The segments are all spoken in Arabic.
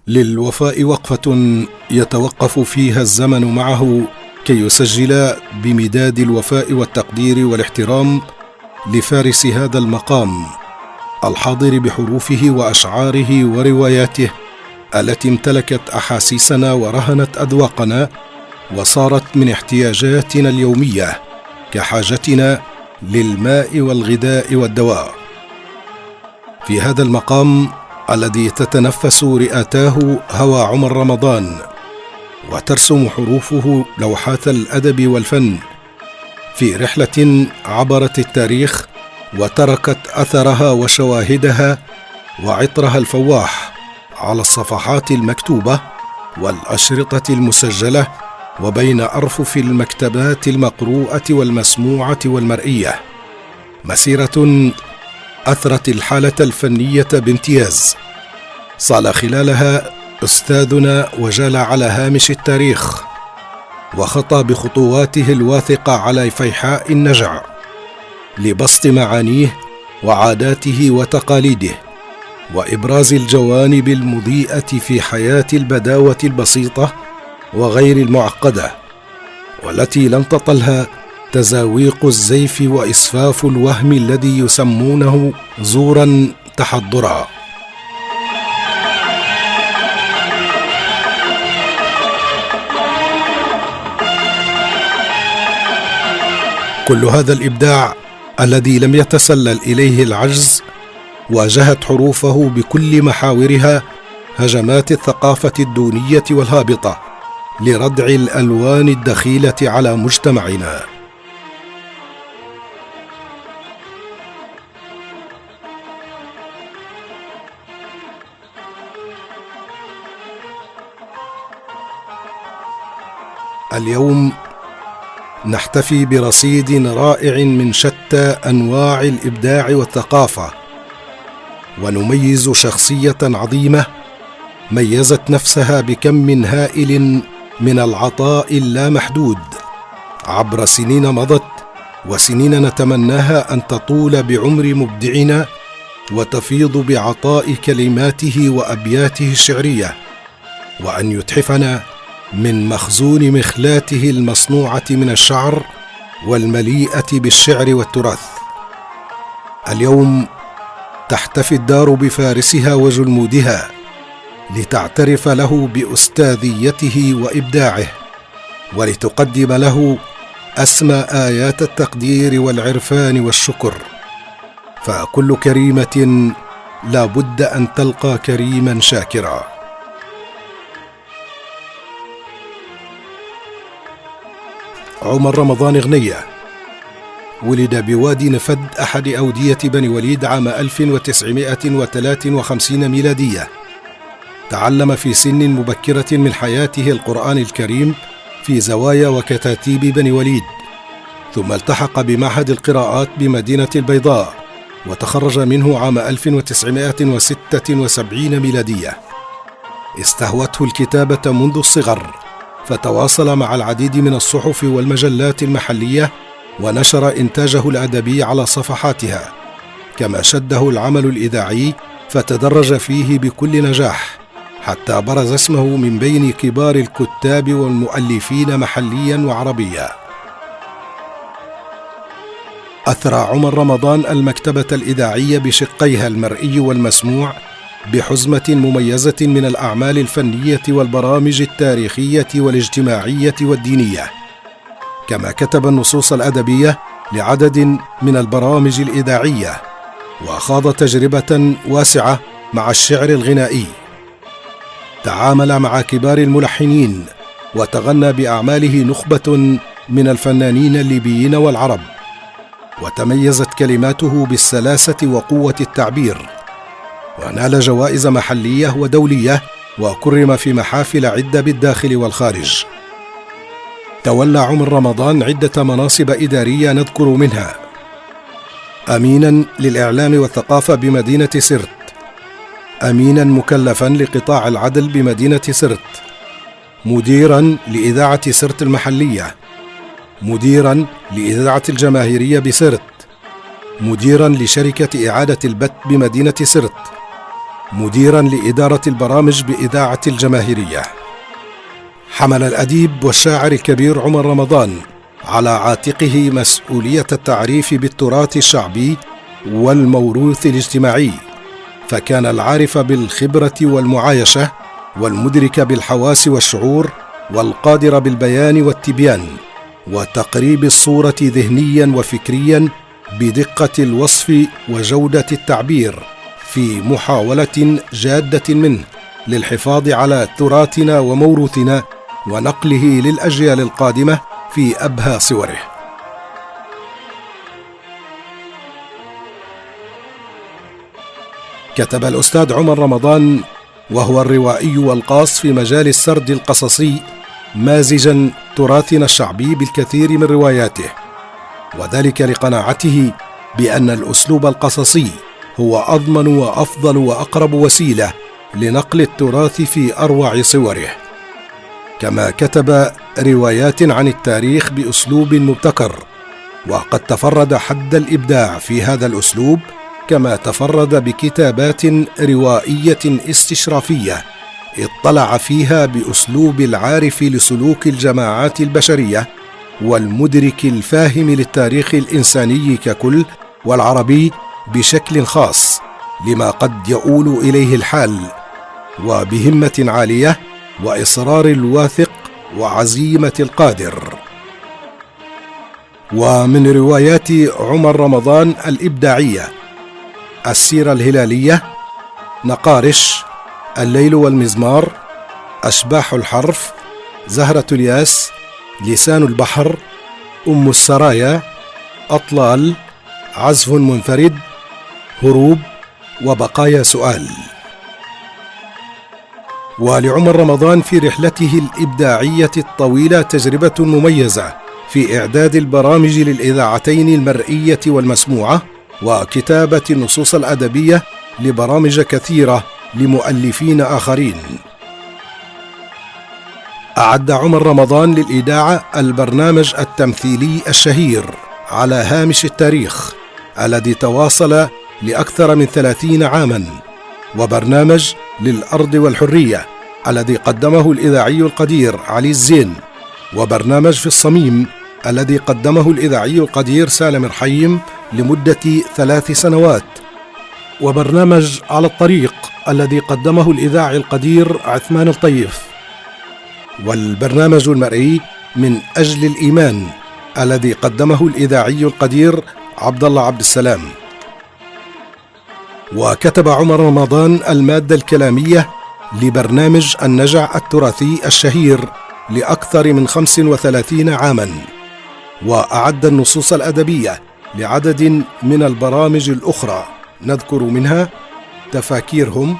للوفاء وقفة يتوقف فيها الزمن معه كي يسجل بمداد الوفاء والتقدير والاحترام لفارس هذا المقام الحاضر بحروفه وأشعاره ورواياته التي امتلكت أحاسيسنا ورهنت أذواقنا وصارت من احتياجاتنا اليومية كحاجتنا للماء والغذاء والدواء. في هذا المقام الذي تتنفس رئاتاه هوى عمر رمضان وترسم حروفه لوحات الأدب والفن في رحلة عبرت التاريخ وتركت أثرها وشواهدها وعطرها الفواح على الصفحات المكتوبة والأشرطة المسجلة وبين أرفف المكتبات المقروءة والمسموعة والمرئية، مسيرة أثرت الحالة الفنية بامتياز صال خلالها أستاذنا وجال على هامش التاريخ وخطى بخطواته الواثقة على فيحاء النجع لبسط معانيه وعاداته وتقاليده وإبراز الجوانب المضيئة في حياة البداوة البسيطة وغير المعقدة والتي لم تطلها تزاويق الزيف وإسفاف الوهم الذي يسمونه زورا تحضرا. كل هذا الإبداع الذي لم يتسلل إليه العجز واجهت حروفه بكل محاورها هجمات الثقافة الدونية والهابطة لردع الألوان الدخيلة على مجتمعنا. اليوم نحتفي برصيد رائع من شتى أنواع الإبداع والثقافة ونميز شخصية عظيمة ميزت نفسها بكم هائل من العطاء اللامحدود عبر سنين مضت وسنين نتمناها أن تطول بعمر مبدعنا وتفيض بعطاء كلماته وأبياته الشعرية وأن يتحفنا من مخزون مخلاته المصنوعة من الشعر والمليئة بالشعر والتراث. اليوم تحتفي الدار بفارسها وجلمودها لتعترف له بأستاذيته وإبداعه ولتقدم له أسمى آيات التقدير والعرفان والشكر، فكل كريمة لا بد أن تلقى كريما شاكرا. عمر رمضان غنية ولد بوادي نفد أحد أودية بني وليد عام 1953 ميلادية. تعلم في سن مبكرة من حياته القرآن الكريم في زوايا وكتاتيب بني وليد، ثم التحق بمعهد القراءات بمدينة البيضاء وتخرج منه عام 1976 ميلادية. استهوته الكتابة منذ الصغر فتواصل مع العديد من الصحف والمجلات المحلية ونشر إنتاجه الأدبي على صفحاتها، كما شده العمل الإذاعي فتدرج فيه بكل نجاح حتى برز اسمه من بين كبار الكتاب والمؤلفين محليا وعربيا. أثرى عمر رمضان المكتبة الإذاعية بشقيها المرئي والمسموع بحزمة مميزة من الأعمال الفنية والبرامج التاريخية والاجتماعية والدينية، كما كتب النصوص الأدبية لعدد من البرامج الإذاعية وخاض تجربة واسعة مع الشعر الغنائي. تعامل مع كبار الملحنين وتغنى بأعماله نخبة من الفنانين الليبيين والعرب، وتميزت كلماته بالسلاسة وقوة التعبير، ونال جوائز محلية ودولية، وكرم في محافل عدة بالداخل والخارج. تولى عمر رمضان عدة مناصب إدارية نذكر منها: أميناً للإعلام والثقافة بمدينة سرت، أميناً مكلفاً لقطاع العدل بمدينة سرت، مديراً لإذاعة سرت المحلية، مديراً لإذاعة الجماهيرية بسرت، مديراً لشركة إعادة البث بمدينة سرت، مديراً لإدارة البرامج بإذاعة الجماهيرية. حمل الأديب والشاعر الكبير عمر رمضان على عاتقه مسؤولية التعريف بالتراث الشعبي والموروث الاجتماعي، فكان العارف بالخبرة والمعايشة، والمدرك بالحواس والشعور، والقادر بالبيان والتبيان وتقريب الصورة ذهنيا وفكريا بدقة الوصف وجودة التعبير، في محاولة جادة منه للحفاظ على تراثنا وموروثنا ونقله للأجيال القادمة في أبهى صوره. كتب الأستاذ عمر رمضان وهو الروائي والقاص في مجال السرد القصصي، مازجا تراثنا الشعبي بالكثير من رواياته، وذلك لقناعته بأن الأسلوب القصصي هو أضمن وأفضل وأقرب وسيلة لنقل التراث في أروع صوره. كما كتب روايات عن التاريخ بأسلوب مبتكر، وقد تفرد حد الإبداع في هذا الأسلوب، كما تفرد بكتابات روائية استشرافية اطلع فيها بأسلوب العارف لسلوك الجماعات البشرية والمدرك الفاهم للتاريخ الإنساني ككل والعربي بشكل خاص لما قد يؤول إليه الحال، وبهمة عالية وإصرار الواثق وعزيمة القادر. ومن روايات عمر رمضان الإبداعية: السيرة الهلالية، نقارش، الليل والمزمار، أشباح الحرف، زهرة الياس، لسان البحر، أم السرايا، أطلال، عزف منفرد، هروب، وبقايا سؤال. ولعمر رمضان في رحلته الإبداعية الطويلة تجربة مميزة في إعداد البرامج للإذاعتين المرئية والمسموعة، وكتابة النصوص الأدبية لبرامج كثيرة لمؤلفين آخرين. أعد عمر رمضان للإذاعة البرنامج التمثيلي الشهير على هامش التاريخ الذي تواصل لأكثر من 30 عاماً، وبرنامج للأرض والحرية الذي قدمه الإذاعي القدير علي الزين، وبرنامج في الصميم الذي قدمه الإذاعي القدير سالم رحيم لمدة 3 سنوات، وبرنامج على الطريق الذي قدمه الإذاعي القدير عثمان الطيف، والبرنامج المرئي من أجل الإيمان الذي قدمه الإذاعي القدير عبد الله عبد السلام. وكتب عمر رمضان المادة الكلامية لبرنامج النجع التراثي الشهير لأكثر من 35 عاماً، وأعد النصوص الأدبية لعدد من البرامج الأخرى نذكر منها تفاكيرهم،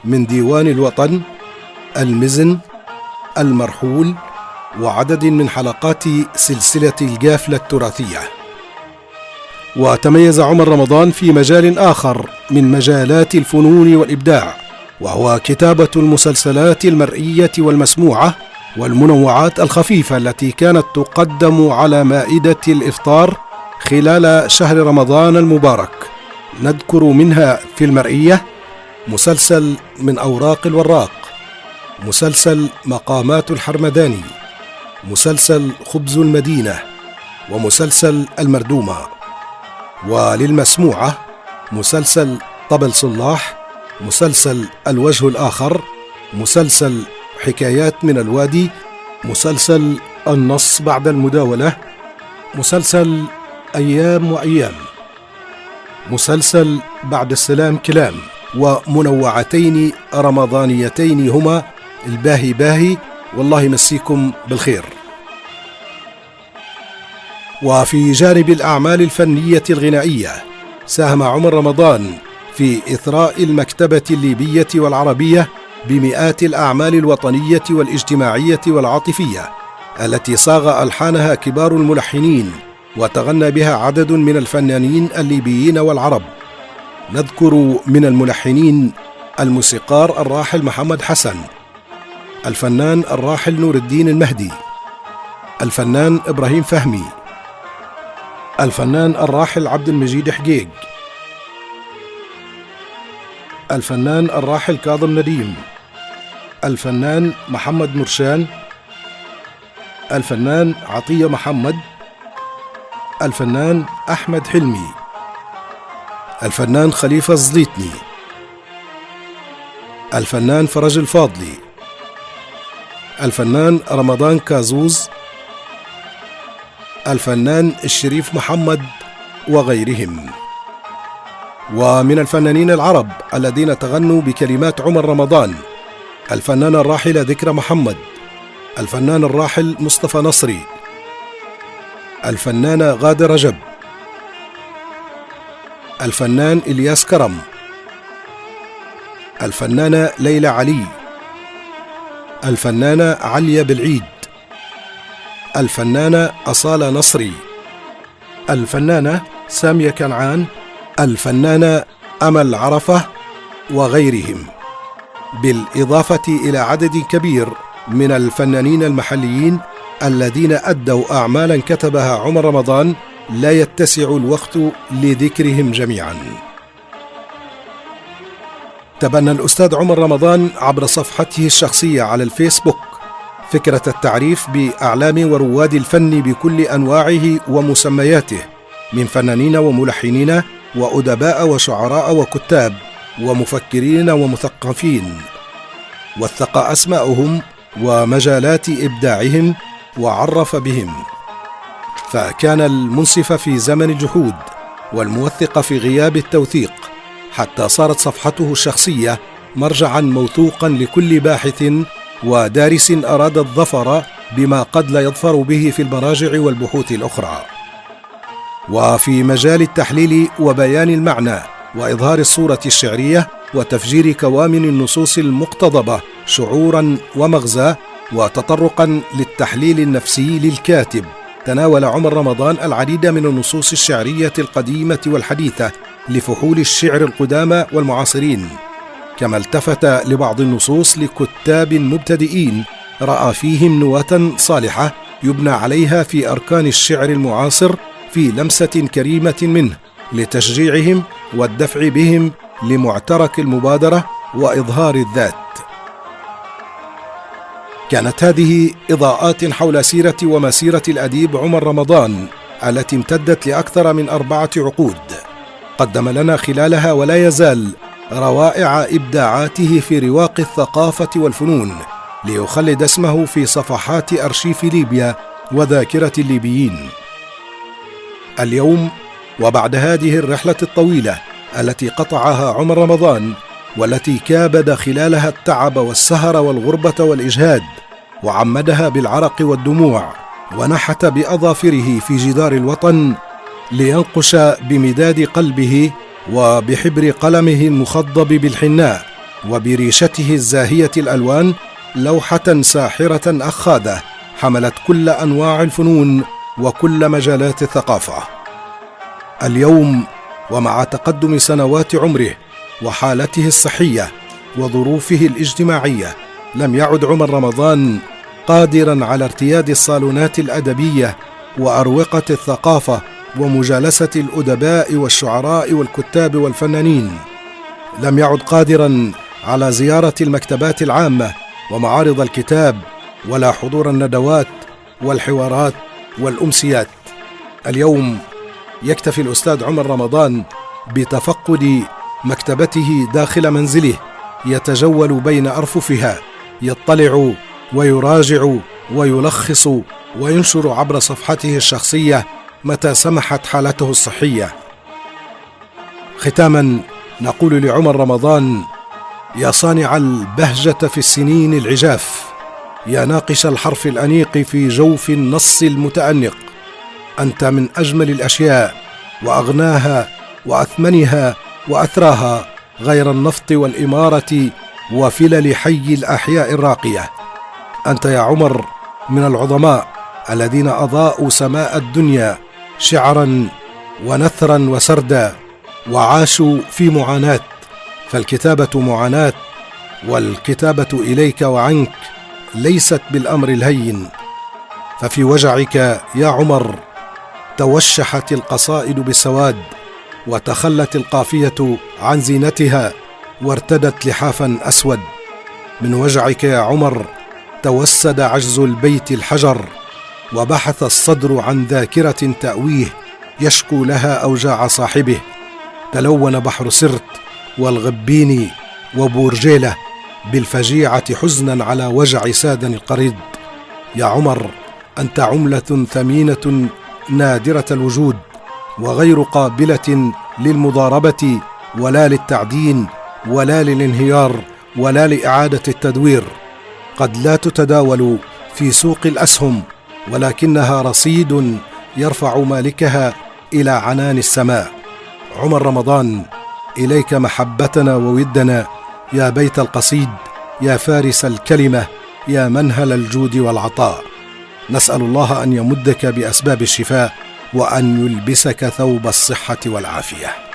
من ديوان الوطن، المزن، المرحول، وعدد من حلقات سلسلة الجافلة التراثية. وتميز عمر رمضان في مجال آخر من مجالات الفنون والإبداع، وهو كتابة المسلسلات المرئية والمسموعة والمنوعات الخفيفة التي كانت تقدم على مائدة الإفطار خلال شهر رمضان المبارك. نذكر منها في المرئية مسلسل من أوراق الوراق، مسلسل مقامات الحرمداني، مسلسل خبز المدينة، ومسلسل المردومة. وللمسموعة مسلسل طبل صلاح، مسلسل الوجه الآخر، مسلسل حكايات من الوادي، مسلسل النص بعد المداولة، مسلسل أيام وأيام، مسلسل بعد السلام كلام، ومنوعتين رمضانيتين هما الباهي باهي والله يمسيكم بالخير. وفي جانب الأعمال الفنية الغنائية ساهم عمر رمضان في إثراء المكتبة الليبية والعربية بمئات الأعمال الوطنية والاجتماعية والعاطفية التي صاغ ألحانها كبار الملحنين وتغنى بها عدد من الفنانين الليبيين والعرب. نذكر من الملحنين الموسيقار الراحل محمد حسن، الفنان الراحل نور الدين المهدي، الفنان إبراهيم فهمي، الفنان الراحل عبد المجيد حقيق، الفنان الراحل كاظم نديم، الفنان محمد مرشان، الفنان عطية محمد، الفنان أحمد حلمي، الفنان خليفة الزليتني، الفنان فرج الفاضلي، الفنان رمضان كازوز، الفنان الشريف محمد وغيرهم. ومن الفنانين العرب الذين تغنوا بكلمات عمر رمضان الفنانة الراحلة ذكرى محمد، الفنان الراحل مصطفى نصري، الفنانة غادة رجب، الفنان إلياس كرم، الفنانة ليلى علي، الفنانة عليا بالعيد، الفنانة أصالة نصري، الفنانة سامية كنعان، الفنانة أمل عرفة وغيرهم، بالإضافة إلى عدد كبير من الفنانين المحليين الذين أدوا أعمالا كتبها عمر رمضان لا يتسع الوقت لذكرهم جميعا. تبنى الأستاذ عمر رمضان عبر صفحته الشخصية على الفيسبوك فكرة التعريف بأعلام ورواد الفن بكل أنواعه ومسمياته من فنانين وملحنين وأدباء وشعراء وكتاب ومفكرين ومثقفين، وثق أسماءهم ومجالات إبداعهم وعرف بهم، فكان المنصف في زمن الجحود والموثق في غياب التوثيق، حتى صارت صفحته الشخصية مرجعا موثوقا لكل باحث ودارس أراد الظفر بما قد لا يظفر به في المراجع والبحوث الأخرى. وفي مجال التحليل وبيان المعنى وإظهار الصورة الشعرية وتفجير كوامن النصوص المقتضبة شعورا ومغزى وتطرقا للتحليل النفسي للكاتب، تناول عمر رمضان العديد من النصوص الشعرية القديمة والحديثة لفحول الشعر القدامى والمعاصرين، كما التفت لبعض النصوص لكتاب مبتدئين رأى فيهم نواة صالحة يبنى عليها في أركان الشعر المعاصر في لمسة كريمة منه لتشجيعهم والدفع بهم لمعترك المبادرة وإظهار الذات. كانت هذه إضاءات حول سيرة ومسيرة الأديب عمر رمضان التي امتدت لأكثر من 4 عقود، قدم لنا خلالها ولا يزال روائع إبداعاته في رواق الثقافة والفنون ليخلد اسمه في صفحات أرشيف ليبيا وذاكرة الليبيين. اليوم وبعد هذه الرحلة الطويلة التي قطعها عمر رمضان والتي كابد خلالها التعب والسهر والغربة والإجهاد وعمدها بالعرق والدموع ونحت بأظافره في جدار الوطن لينقش بمداد قلبه وبحبر قلمه المخضب بالحناء وبريشته الزاهية الألوان لوحة ساحرة أخاذة حملت كل أنواع الفنون وكل مجالات الثقافة. اليوم ومع تقدم سنوات عمره وحالته الصحية وظروفه الاجتماعية لم يعد عمر رمضان قادرا على ارتياد الصالونات الأدبية وأروقة الثقافة ومجالسة الأدباء والشعراء والكتاب والفنانين، لم يعد قادرا على زيارة المكتبات العامة ومعارض الكتاب ولا حضور الندوات والحوارات والأمسيات. اليوم يكتفي الأستاذ عمر رمضان بتفقد مكتبته داخل منزله، يتجول بين أرففها، يطلع ويراجع ويلخص وينشر عبر صفحته الشخصية متى سمحت حالته الصحية. ختاما نقول لعمر رمضان: يا صانع البهجة في السنين العجاف، يا ناقش الحرف الأنيق في جوف النص المتأنق، أنت من أجمل الأشياء وأغناها وأثمنها وأثراها، غير النفط والإمارة وفلل حي الأحياء الراقية. أنت يا عمر من العظماء الذين أضاءوا سماء الدنيا شعرا ونثرا وسردا، وعاشوا في معاناة، فالكتابة معاناة، والكتابة إليك وعنك ليست بالأمر الهين. ففي وجعك يا عمر توشحت القصائد بالسواد، وتخلت القافية عن زينتها، وارتدت لحافا أسود. من وجعك يا عمر توسد عجز البيت الحجر، وبحث الصدر عن ذاكرة تأويه يشكو لها أوجاع صاحبه. تلون بحر سرت والغبين وبورجيلة بالفجيعة حزنا على وجع سادن القريض. يا عمر أنت عملة ثمينة نادرة الوجود، وغير قابلة للمضاربة ولا للتعدين ولا للانهيار ولا لإعادة التدوير. قد لا تتداول في سوق الأسهم، ولكنها رصيد يرفع مالكها إلى عنان السماء. عمر رمضان، إليك محبتنا وودنا، يا بيت القصيد، يا فارس الكلمة، يا منهل الجود والعطاء. نسأل الله أن يمدك بأسباب الشفاء، وأن يلبسك ثوب الصحة والعافية.